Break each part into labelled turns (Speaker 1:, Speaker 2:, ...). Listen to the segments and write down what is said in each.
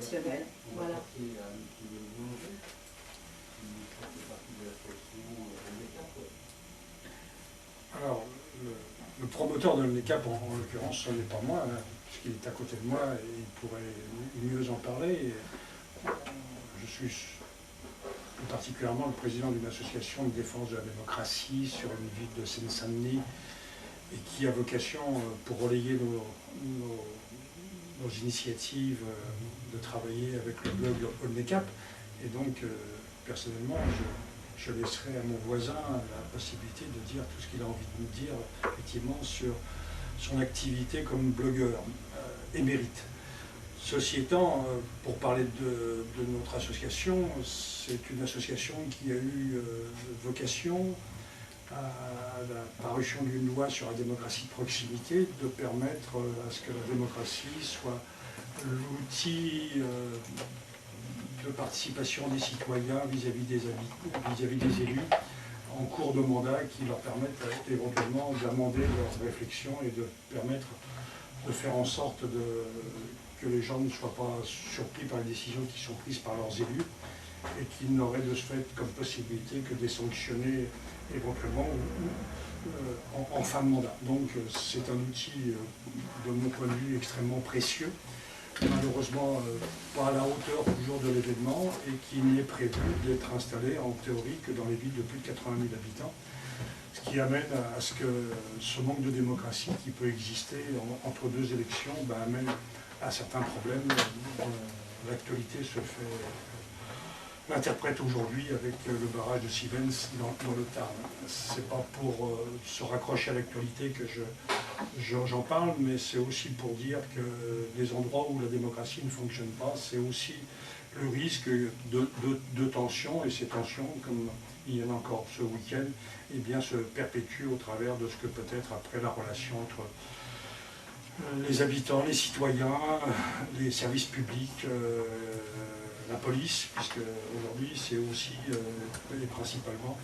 Speaker 1: traditionnelle. Voilà.
Speaker 2: Alors, le promoteur de l'ENECAP, en l'occurrence, ce n'est pas moi, hein, puisqu'il est à côté de moi et il pourrait mieux en parler. Et je suis plus particulièrement le président d'une association de défense de la démocratie sur une ville de Seine-Saint-Denis et qui a vocation, pour relayer nos initiatives, de travailler avec le blog Olnecap. Et donc, personnellement, je laisserai à mon voisin la possibilité de dire tout ce qu'il a envie de nous dire, effectivement, sur son activité comme blogueur émérite. Ceci étant, pour parler de notre association, c'est une association qui a eu vocation à la parution d'une loi sur la démocratie de proximité de permettre à ce que la démocratie soit l'outil de participation des citoyens vis-à-vis des élus en cours de mandat qui leur permettent éventuellement d'amender leurs réflexions et de permettre de faire en sorte que les gens ne soient pas surpris par les décisions qui sont prises par leurs élus et qu'ils n'auraient de ce fait comme possibilité que de les sanctionner éventuellement en fin de mandat. Donc c'est un outil, de mon point de vue, extrêmement précieux, malheureusement pas à la hauteur toujours de l'événement et qui n'est prévu d'être installé en théorie que dans les villes de plus de 80 000 habitants, ce qui amène à ce que ce manque de démocratie qui peut exister entre deux élections amène à certains problèmes. L'actualité l'interprète aujourd'hui avec le barrage de Sivens dans le Tarn. C'est pas pour se raccrocher à l'actualité que j'en parle, mais c'est aussi pour dire que les endroits où la démocratie ne fonctionne pas, c'est aussi le risque de tensions, et ces tensions, comme il y en a encore ce week-end, eh bien, se perpétuent au travers de ce que peut être après la relation entre les habitants, les citoyens, les services publics, la police, puisque aujourd'hui c'est aussi et principalement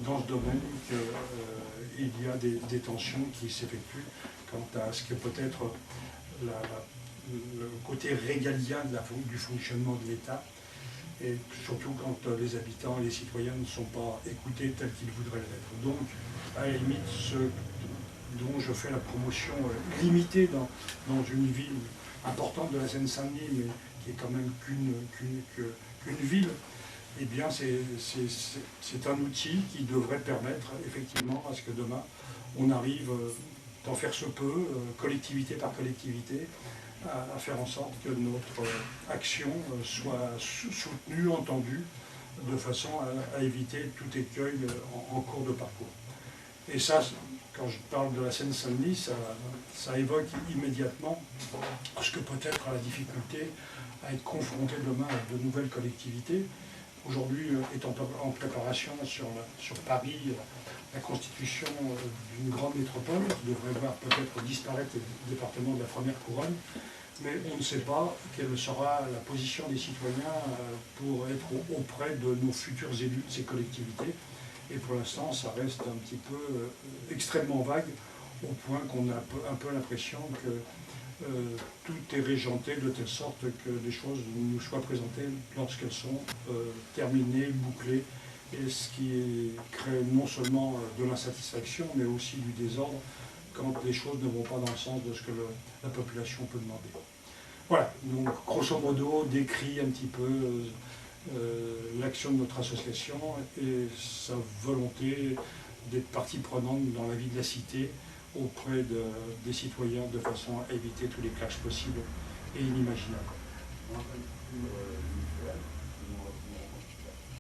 Speaker 2: dans ce domaine qu'il y a des tensions qui s'effectuent quant à ce que peut être le côté régalien du fonctionnement de l'État, et surtout quand les habitants et les citoyens ne sont pas écoutés tels qu'ils voudraient l'être. Donc, à la limite, ce dont je fais la promotion limitée dans une ville importante de la Seine-Saint-Denis, mais qui est quand même qu'une ville, eh bien c'est un outil qui devrait permettre effectivement à ce que demain on arrive, d'en faire ce peu, collectivité par collectivité, à faire en sorte que notre action soit soutenue, entendue, de façon à éviter tout écueil en cours de parcours. Et ça, quand je parle de la Seine-Saint-Denis, ça évoque immédiatement ce que peut être la difficulté à être confronté demain à de nouvelles collectivités. Aujourd'hui est en préparation sur Paris la constitution d'une grande métropole qui devrait voir peut-être disparaître le département de la première couronne, mais on ne sait pas quelle sera la position des citoyens pour être auprès de nos futurs élus de ces collectivités. Et pour l'instant, ça reste un petit peu extrêmement vague, au point qu'on a un peu l'impression que tout est régenté de telle sorte que les choses nous soient présentées lorsqu'elles sont terminées, bouclées, et ce qui crée non seulement de l'insatisfaction, mais aussi du désordre quand les choses ne vont pas dans le sens de ce que la population peut demander. Voilà, donc grosso modo, décrit un petit peu l'action de notre association et sa volonté d'être partie prenante dans la vie de la cité auprès des citoyens de façon à éviter tous les clashs possibles et inimaginables.